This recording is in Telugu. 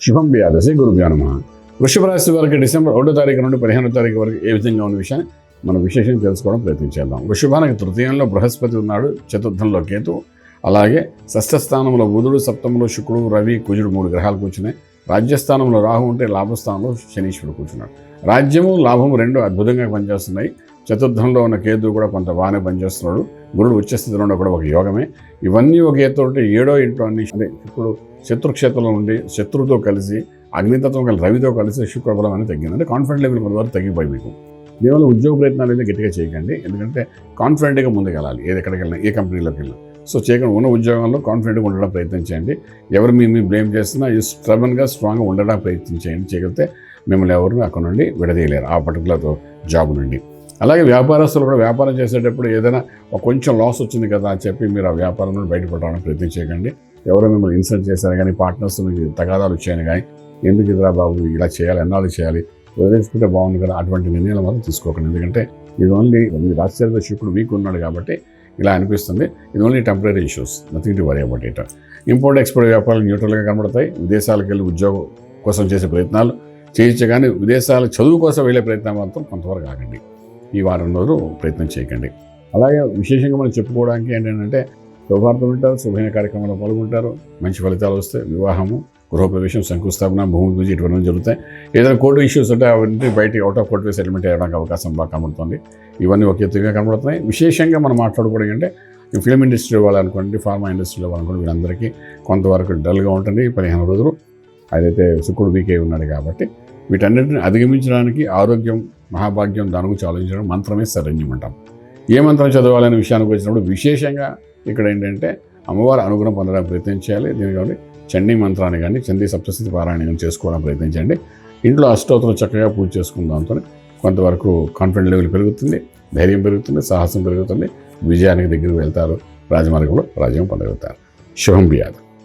శుభం వ్యాధసి గురుభ్యో నమః. వృషభ రాశి వారికి డిసెంబర్ 1వ తారీఖు నుండి 15వ తారీఖు వరకు ఏ విధంగా ఉన్న విషయాన్ని మనం విశేషంగా తెలుసుకోవడం ప్రయత్నించేద్దాం. వృషభానికి తృతీయంలో బృహస్పతి ఉన్నాడు, చతుర్థంలో కేతు, అలాగే షష్ఠ స్థానంలో బుధుడు, సప్తమంలో శుక్రుడు, రవి, కుజుడు 3 గ్రహాలు కూర్చున్నాయి. రాజ్యస్థానంలో రాహు ఉంటే లాభస్థానంలో శనీశ్వరుడు కూర్చున్నాడు. రాజ్యము లాభము రెండు అద్భుతంగా పనిచేస్తున్నాయి. చతుర్థంలో ఉన్న కేతు కూడా కొంత బాగానే పనిచేస్తున్నాడు. గురుడు ఉచ్చస్థితిలో ఉన్న కూడా ఒక యోగమే. ఇవన్నీ ఒక ఎత్తుంటే 7వ ఇంట్లో అన్ని అంటే ఇప్పుడు శత్రుక్షేత్రంలో ఉండి శత్రువుతో కలిసి అగ్నితత్వం కలిసి రవితో కలిసి శుక్రబలం అనేది తగ్గింది. అంటే కాన్ఫిడెంట్ లెవెల్ కొంతవరకు తగ్గిపోయి మీకు కేవలం ఉద్యోగ ప్రయత్నాలు అయితే గట్టిగా చేయకండి. ఎందుకంటే కాన్ఫిడెంట్గా ముందుకు వెళ్ళాలి. ఎక్కడికి వెళ్ళినా ఏ కంపెనీలోకి వెళ్ళినా. సో చేయకుండా ఉన్న ఉద్యోగంలో కాన్ఫిడెంట్గా ఉండడం ప్రయత్నించండి. ఎవరు మీ బ్లేమ్ చేస్తున్నా స్ట్రబన్గా స్ట్రాంగ్గా ఉండడం ప్రయత్నించండి. చేయగలిగితే మిమ్మల్ని ఎవరు అక్కడ నుండి విడదీయలేరు ఆ పర్టికులర్ జాబ్ నుండి. అలాగే వ్యాపారస్తులు కూడా వ్యాపారం చేసేటప్పుడు ఏదైనా కొంచెం లాస్ వచ్చింది కదా అని చెప్పి మీరు ఆ వ్యాపారం నుండి బయటపడడానికి ప్రయత్నం చేయకండి. ఎవరో మిమ్మల్ని ఇన్సల్ట్ చేశారు కానీ పార్ట్నర్స్ మీకు తగాదాలు వచ్చాయని కానీ ఎందుకు ఇదిరా బాబు ఇలా చేయాలి ఎన్నాళ్ళు చేయాలి వదిలేసుకుంటే బాగుంది కదా అటువంటి నిర్ణయాలు మాత్రం తీసుకోకండి. ఎందుకంటే ఇది ఓన్లీ మీ రాశిచక్ర శుక్రుడు వీక్ ఉన్నాడు కాబట్టి ఇలా అనిపిస్తుంది. ఇది only temporary issues, nothing to worry about it. Import export వ్యాపారాలు న్యూట్రల్గా కనబడతాయి. విదేశాలకు వెళ్ళి ఉద్యోగం కోసం చేసే ప్రయత్నాలు చేయొచ్చు కానీ విదేశాలు చదువు కోసం వెళ్ళే ప్రయత్నం మాత్రం కొంతవరకు ఆగండి. ఈ వారం రోజులు ప్రయత్నం చేయకండి. అలాగే విశేషంగా మనం చెప్పుకోవడానికి ఏంటంటే శుభార్తలు ఉంటారు, శుభమైన కార్యక్రమాల్లో పాల్గొంటారు, మంచి ఫలితాలు వస్తాయి. వివాహము, గృహప్రవేశం, శంకుస్థాపన, భూమి పూజ ఇటువంటి జరుగుతాయి. ఏదైనా కోర్టు ఇష్యూస్ ఉంటే అవన్నీ బయట అవుట్ ఆఫ్ కోర్టు సెటిల్మెంట్ అయ్యడానికి అవకాశం బాగా కనబడుతుంది. ఇవన్నీ ఒక ఎత్తుగా కనబడుతున్నాయి. విశేషంగా మనం మాట్లాడుకోవడం అంటే ఫిల్మ్ ఇండస్ట్రీ వాళ్ళనుకోండి, ఫార్మా ఇండస్ట్రీలో వాళ్ళనుకోండి వీళ్ళందరికీ కొంతవరకు డల్గా ఉంటుంది 15 రోజులు. అదైతే శుక్రుడు వీకే ఉన్నాడు కాబట్టి వీటన్నిటిని అధిగమించడానికి ఆరోగ్యం మహాభాగ్యం దాని గురించి ఆలోచించడం మంత్రమే శరణ్యం అంటాం. ఏ మంత్రం చదవాలనే విషయానికి వచ్చినప్పుడు విశేషంగా ఇక్కడ ఏంటంటే అమ్మవారి అనుగ్రహం పొందడానికి ప్రయత్నం చేయాలి. దీని కాబట్టి చండీ మంత్రాన్ని కానీ చండీ సప్తశతి పారాయణం చేసుకోవడానికి ప్రయత్నించండి. ఇంట్లో అష్టోత్తరం చక్కగా పూజ చేసుకున్న దాంతో కొంతవరకు కాన్ఫిడెంట్ లెవెల్ పెరుగుతుంది, ధైర్యం పెరుగుతుంది, సాహసం పెరుగుతుంది, విజయానికి దగ్గరికి వెళ్తారు, రాజమార్గంలో రాజ్యం పొందగలుగుతారు. శుభం వ్యాధి.